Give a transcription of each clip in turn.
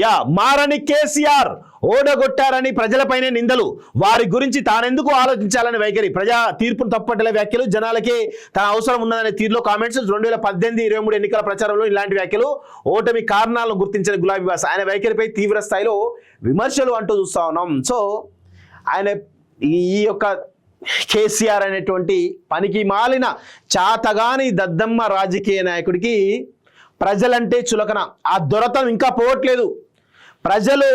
Yeah మారని కేసీఆర్ ఓడగొట్టారని ప్రజలపైనే నిందలు, వారి గురించి తానెందుకు ఆలోచించాలని వైఖరి, ప్రజా తీర్పును తప్పట్టలే వ్యాఖ్యలు, జనాలకే తన అవసరం ఉన్నదనే తీరులో కామెంట్స్. 2018-23 ఎన్నికల ప్రచారంలో ఇలాంటి వ్యాఖ్యలు, ఓటమి కారణాలను గుర్తించిన గులాబీ బాస్ ఆయన వైఖరిపై తీవ్ర స్థాయిలో విమర్శలు అంటూ చూస్తా ఉన్నాం. సో ఆయన ఈ యొక్క కేసీఆర్ అనేటువంటి పనికి మాలిన చాతగాని దద్దమ్మ రాజకీయ నాయకుడికి ప్రజలంటే చులకన, ఆ దొరతనం ఇంకా పోవట్లేదు. ప్రజలు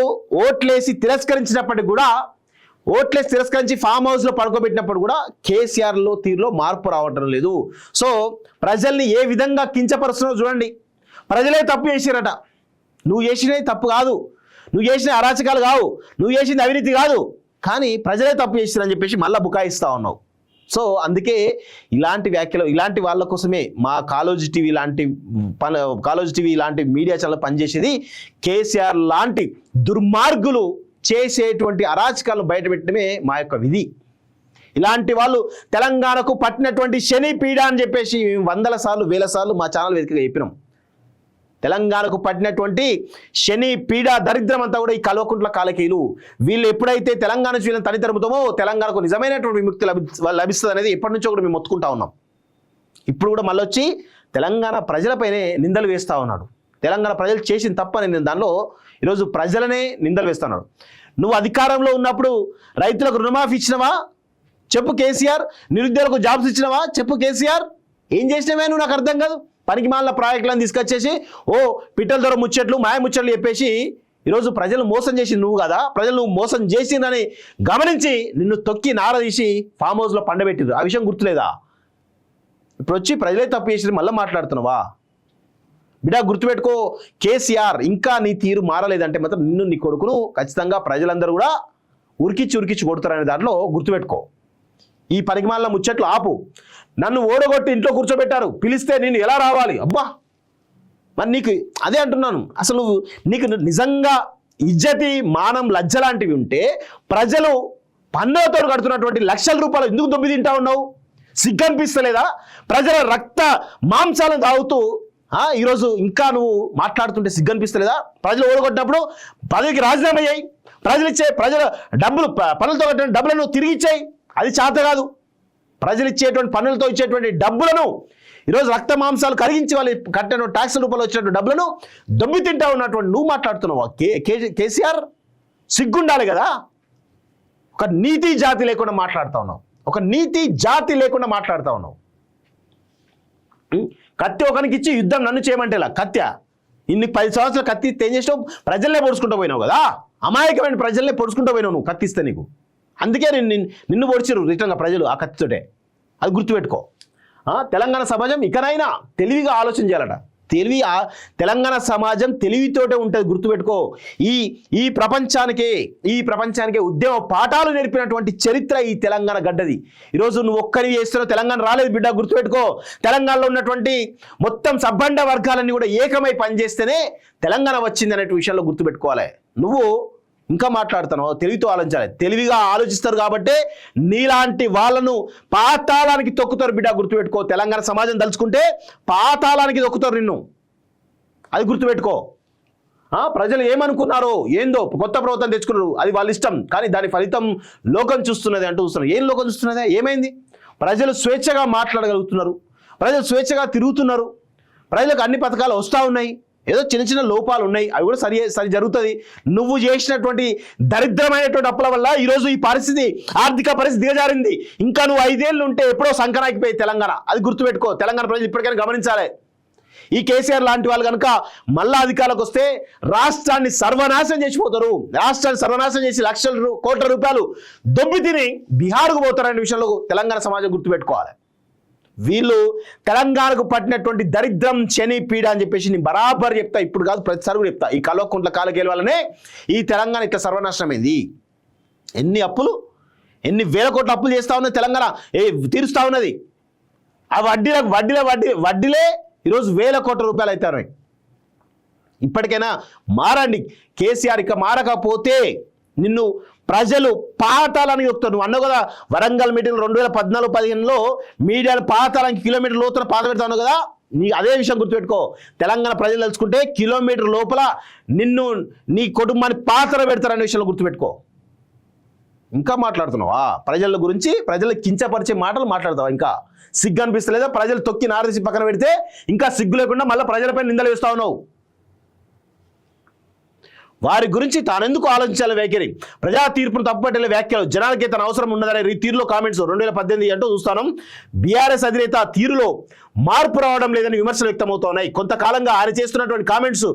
ఓట్లేసి తిరస్కరించినప్పటికి కూడా, ఓట్లేసి తిరస్కరించి ఫామ్ హౌస్లో పడుకోబెట్టినప్పుడు కూడా కేసీఆర్లో తీరులో మార్పు రావటం లేదు. సో ప్రజల్ని ఏ విధంగా కించపరుస్తున్నావు చూడండి. ప్రజలే తప్పు చేసిరట, నువ్వు చేసినవి తప్పు కాదు, నువ్వు చేసిన అరాచకాలు కావు, నువ్వు చేసింది అవినీతి కాదు, కానీ ప్రజలే తప్పు చేసిరని చెప్పేసి మళ్ళీ బుకాయిస్తూ ఉన్నావు. సో అందుకే ఇలాంటి వ్యాఖ్యలు, ఇలాంటి వాళ్ళ కోసమే మా కాలేజీ టీవీ లాంటి మీడియా ఛానల్ పనిచేసేది. కేసీఆర్ లాంటి దుర్మార్గులు చేసేటువంటి అరాచకాలను బయటపెట్టడమే మా యొక్క విధి. ఇలాంటి వాళ్ళు తెలంగాణకు పట్టినటువంటి శని పీడ అని చెప్పేసి 100 సార్లు 1000 సార్లు మా ఛానల్ వేదికగా చెప్పినాం. తెలంగాణకు పట్టినటువంటి శని పీడ దరిద్రం అంతా కూడా ఈ కల్వకుంట్ల కాలకీయులు. వీళ్ళు ఎప్పుడైతే తెలంగాణ వీళ్ళని తనితరుముతామో తెలంగాణకు నిజమైనటువంటి విముక్తి లభిస్తుంది అనేది ఎప్పటి నుంచో కూడా మేము మొత్తుకుంటా ఉన్నాం. ఇప్పుడు కూడా మళ్ళీ వచ్చి తెలంగాణ ప్రజలపైనే నిందలు వేస్తూ ఉన్నాడు. తెలంగాణ ప్రజలు చేసిన తప్పని దానిలో ఈరోజు ప్రజలనే నిందలు వేస్తున్నాడు. నువ్వు అధికారంలో ఉన్నప్పుడు రైతులకు రుణమాఫీ ఇచ్చినవా చెప్పు కేసీఆర్, నిరుద్యోగులకు జాబ్స్ ఇచ్చినవా చెప్పు కేసీఆర్, ఏం చేసినవే నువ్వు నాకు అర్థం కాదు. పనికి మాల ప్రాజెక్టులను తీసుకొచ్చేసి పిట్టల ధర ముచ్చట్లు మాయ ముచ్చట్లు చెప్పేసి ఈరోజు ప్రజలు మోసం చేసి నువ్వు కదా, ప్రజలు నువ్వు మోసం చేసిందని గమనించి నిన్ను తొక్కి నారదీసి ఫామ్ హౌస్లో పండబెట్టిరు. ఆ విషయం గుర్తులేదా? ఇప్పుడు వచ్చి ప్రజలే తప్పు చేసి మళ్ళీ మాట్లాడుతున్నావా? బిడ్డ గుర్తుపెట్టుకో, కేసీఆర్ ఇంకా నీ తీరు మారలేదంటే మాత్రం నిన్ను నీ కొడుకును ఖచ్చితంగా ప్రజలందరూ కూడా ఉరికిచ్చి కొడతారనే దాంట్లో గుర్తుపెట్టుకో. ఈ పనికిమాలిన ముచ్చట్లు ఆపు. నన్ను ఓడగొట్టి ఇంట్లో కూర్చోబెట్టారు, పిలిస్తే నేను ఎలా రావాలి? అబ్బా, మరి నీకు అదే అంటున్నాను, అసలు నీకు నిజంగా ఇజ్జతి మానం లజ్జ లాంటివి ఉంటే ప్రజలు పన్నులతో కడుతున్నటువంటి లక్షల రూపాయలు ఎందుకు దొబ్బి తింటా ఉన్నావు? సిగ్గనిపిస్తలేదా? ప్రజల రక్త మాంసాలను తాగుతూ ఈరోజు ఇంకా నువ్వు మాట్లాడుతుంటే సిగ్గనిపిస్తలేదా? ప్రజలు ఓడగొట్టినప్పుడు పదవికి రాజీనామా చేయి, ప్రజల డబ్బులు పన్నులతో కట్టిన డబ్బులను తిరిగి ఇచ్చేయి. అది చేత కాదు. ప్రజలు ఇచ్చేటువంటి పన్నులతో ఇచ్చేటువంటి డబ్బులను ఈరోజు రక్త మాంసాలు కరిగించి వాళ్ళు కట్టిన ట్యాక్స్ రూపాయలు వచ్చినటువంటి డబ్బులను దొబ్బి తింటా ఉన్నటువంటి నువ్వు మాట్లాడుతున్నావు. కేసీఆర్ సిగ్గుండాలి కదా. ఒక నీతి జాతి లేకుండా మాట్లాడుతూ ఉన్నావు, ఒక నీతి జాతి లేకుండా మాట్లాడుతూ ఉన్నావు. కత్తి ఒకరికి ఇచ్చి యుద్ధం నన్ను చేయమంటే ఇలా కత్తి ఇన్ని 10 సంవత్సరాలు కత్తి ఏం చేసినావు? ప్రజల్నే పొడుచుకుంటూ పోయినావు కదా, అమాయకమైన ప్రజల్నే పొడుచుకుంటూ పోయినావు నువ్వు కత్తిస్తే. నీకు అందుకే నిన్ను పొడిచిరు రిటర్న్గా ప్రజలు ఆ కత్తితోటే. అది గుర్తుపెట్టుకో. తెలంగాణ సమాజం ఇకనైనా తెలివిగా ఆలోచన చేయాలట. తెలంగాణ సమాజం తెలివితోటే ఉంటుంది, గుర్తుపెట్టుకో. ఈ ప్రపంచానికే ఉద్యమ పాఠాలు నేర్పినటువంటి చరిత్ర ఈ తెలంగాణ గడ్డది. ఈరోజు నువ్వు ఒక్కరి చేస్తున్నావు, తెలంగాణ రాలేదు బిడ్డ, గుర్తుపెట్టుకో. తెలంగాణలో ఉన్నటువంటి మొత్తం సబ్బండ వర్గాలన్నీ కూడా ఏకమై పనిచేస్తేనే తెలంగాణ వచ్చింది అనే విషయంలో గుర్తుపెట్టుకోవాలి. నువ్వు ఇంకా మాట్లాడుతున్నావు, తెలివితో ఆలోచించాలి. తెలివిగా ఆలోచిస్తారు కాబట్టి నీలాంటి వాళ్ళను పాతాళానికి తొక్కుతారు బిడ్డ, గుర్తుపెట్టుకో. తెలంగాణ సమాజం తలుచుకుంటే పాతాళానికి తొక్కుతారు నిన్ను, అది గుర్తుపెట్టుకో. ప్రజలు ఏమనుకున్నారో ఏందో కొత్త ప్రభుత్వం తెచ్చుకున్నారు, అది వాళ్ళ ఇష్టం, కానీ దాని ఫలితం లోకం చూస్తున్నది అంటూ చూస్తున్నారు. ఏం లోకం చూస్తున్నదే? ఏమైంది? ప్రజలు స్వేచ్ఛగా మాట్లాడగలుగుతున్నారు, ప్రజలు స్వేచ్ఛగా తిరుగుతున్నారు, ప్రజలకు అన్ని పథకాలు వస్తూ ఉన్నాయి. ఏదో చిన్న లోపాలు ఉన్నాయి, అవి కూడా సరి జరుగుతుంది. నువ్వు చేసినటువంటి దరిద్రమైనటువంటి అప్పుల వల్ల ఈరోజు ఈ పరిస్థితి, ఆర్థిక పరిస్థితి దిగజారింది. ఇంకా నువ్వు 5 ఏళ్ళు ఉంటే ఎప్పుడో సంకరాకిపోయి తెలంగాణ, అది గుర్తుపెట్టుకో. తెలంగాణ ప్రజలు ఇప్పటికైనా గమనించాలి. ఈ కేసీఆర్ లాంటి వాళ్ళు కనుక మళ్ళా అధికారులకు వస్తే రాష్ట్రాన్ని సర్వనాశనం చేసిపోతారు. రాష్ట్రాన్ని సర్వనాశనం చేసి లక్షల కోట్ల రూపాయలు దొబ్బి తిని బీహార్కు పోతారనే విషయంలో తెలంగాణ సమాజం గుర్తుపెట్టుకోవాలి. వీళ్ళు తెలంగాణకు పట్టినటువంటి దరిద్రం శని పీడ అని చెప్పేసి నేను బరాబర్ చెప్తా, ఇప్పుడు కాదు ప్రతిసారి కూడా చెప్తా. ఈ కల్వకుంట్ల కాలకేల వల్లనే ఈ తెలంగాణ ఇట్లా సర్వనాశనమైంది. ఎన్ని వేల కోట్ల అప్పులు చేస్తూ ఉన్నది తెలంగాణ, తీరుస్తూ ఉన్నది. ఆ వడ్డీలే ఈరోజు 1000 కోట్ల రూపాయలు అవుతారు. ఇప్పటికైనా మారండి. కేసీఆర్ ఇక మారకపోతే నిన్ను ప్రజలు పాతాలని చెప్తారు. నువ్వు అన్నావు కదా, వరంగల్ మీటింగ్ 2014-15లో మీడియాను పాతాలని కిలోమీటర్ లోతున పాత పెడతావు కదా, నీ అదే విషయం గుర్తుపెట్టుకో. తెలంగాణ ప్రజలు తెలుసుకుంటే కిలోమీటర్ లోపల నిన్ను నీ కుటుంబాన్ని పాత్ర పెడతారనే విషయంలో గుర్తుపెట్టుకో. ఇంకా మాట్లాడుతున్నావా ప్రజల గురించి? ప్రజలు కించపరిచే మాటలు మాట్లాడతావా? ఇంకా సిగ్గు అనిపిస్తలేదా? ప్రజలు తొక్కి నారదీసి పక్కన పెడితే ఇంకా సిగ్గు లేకుండా మళ్ళీ ప్రజలపై నిందలు వేస్తా ఉన్నావు. వారి గురించి తానెందుకు ఆలోచించాలి వైఖరి? ప్రజా తీర్పును తప్పుపట్టే వ్యాఖ్యలు, జనాలకి తన అవసరం ఉన్నదనే తీరులో కామెంట్స్ 2018 అంటూ చూస్తాను. బీఆర్ఎస్ అధినేత తీరులో మార్పు రావడం లేదని విమర్శలు వ్యక్తమవుతున్నాయి. కొంతకాలంగా ఆయన చేస్తున్నటువంటి కామెంట్స్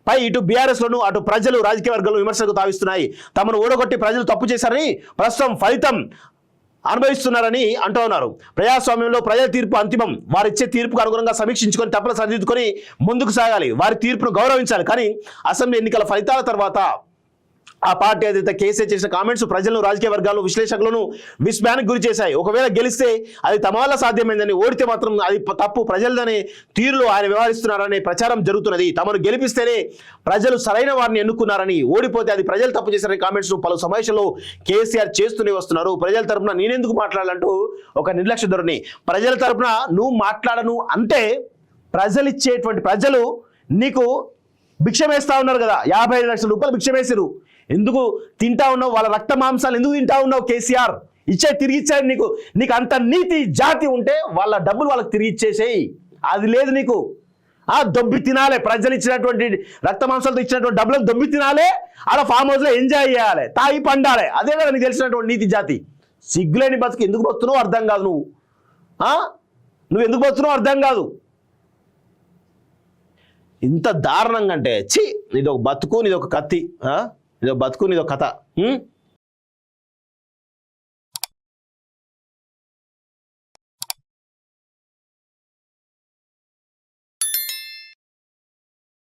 పై ఇటు బీఆర్ఎస్లోను అటు ప్రజలు రాజకీయ వర్గాలు విమర్శలకు తావిస్తున్నాయి. తమను ఓడగొట్టి ప్రజలు తప్పు చేశారని ప్రస్తుతం ఫలితం అనుభవిస్తున్నారని అంటూ ఉన్నారు. ప్రజాస్వామ్యంలో ప్రజల తీర్పు అంతిమం. వారిచ్చే తీర్పుకు అనుగుణంగా సమీక్షించుకొని తప్పులు సరిదిద్దుకొని ముందుకు సాగాలి. వారి తీర్పును గౌరవించాలి. కానీ అసెంబ్లీ ఎన్నికల ఫలితాల తర్వాత ఆ పార్టీ అధినేత కేసీఆర్ చేసిన కామెంట్స్ ప్రజలను, రాజకీయ వర్గాలు, విశ్లేషకులను విస్మయానికి గురి చేశాయి. ఒకవేళ గెలిస్తే అది తమ వల్ల సాధ్యమైందని, ఓడితే మాత్రం అది తప్పు ప్రజలదనే తీరులో ఆయన వ్యవహరిస్తున్నారనే ప్రచారం జరుగుతున్నది. తమను గెలిపిస్తేనే ప్రజలు సరైన వారిని ఎన్నుకున్నారని, ఓడిపోతే అది ప్రజలు తప్పు చేశారని కామెంట్స్ పలు సమావేశంలో కేసీఆర్ చేస్తూనే వస్తున్నారు. ప్రజల తరపున నేనెందుకు మాట్లాడాలంటూ ఒక నిర్లక్ష్య ధోరణి. ప్రజల తరపున నువ్వు మాట్లాడను అంటే ప్రజలు నీకు భిక్ష వేస్తా ఉన్నారు కదా, 55 లక్షల రూపాయలు భిక్ష వేసారు. ఎందుకు తింటా ఉన్నావు? వాళ్ళ రక్త మాంసాలు ఎందుకు తింటా ఉన్నావు? కేసీఆర్ తిరిగి ఇచ్చారు. నీకు అంత నీతి జాతి ఉంటే వాళ్ళ డబ్బులు వాళ్ళకి తిరిగి ఇచ్చేసేయి. అది లేదు నీకు. దొబ్బి తినాలి. ప్రజలు ఇచ్చినటువంటి రక్త మాంసాలతో ఇచ్చినటువంటి డబ్బులకు దొబ్బి తినాలి. ఆడ ఫామ్ హౌస్లో ఎంజాయ్ చేయాలి, తాగి పండాలి. అదే కదా నీకు తెలిసినటువంటి నీతి జాతి. సిగ్గులేని బతుకు ఎందుకు బతున్నావు అర్థం కాదు. నువ్వు ఎందుకు బతున్నావు అర్థం కాదు. ఇంత దారుణంగా అంటే ఛీ, నీదొక బతుకు, నీదొక కత్తి, నీదొక బతుకు, నీదొక కథ.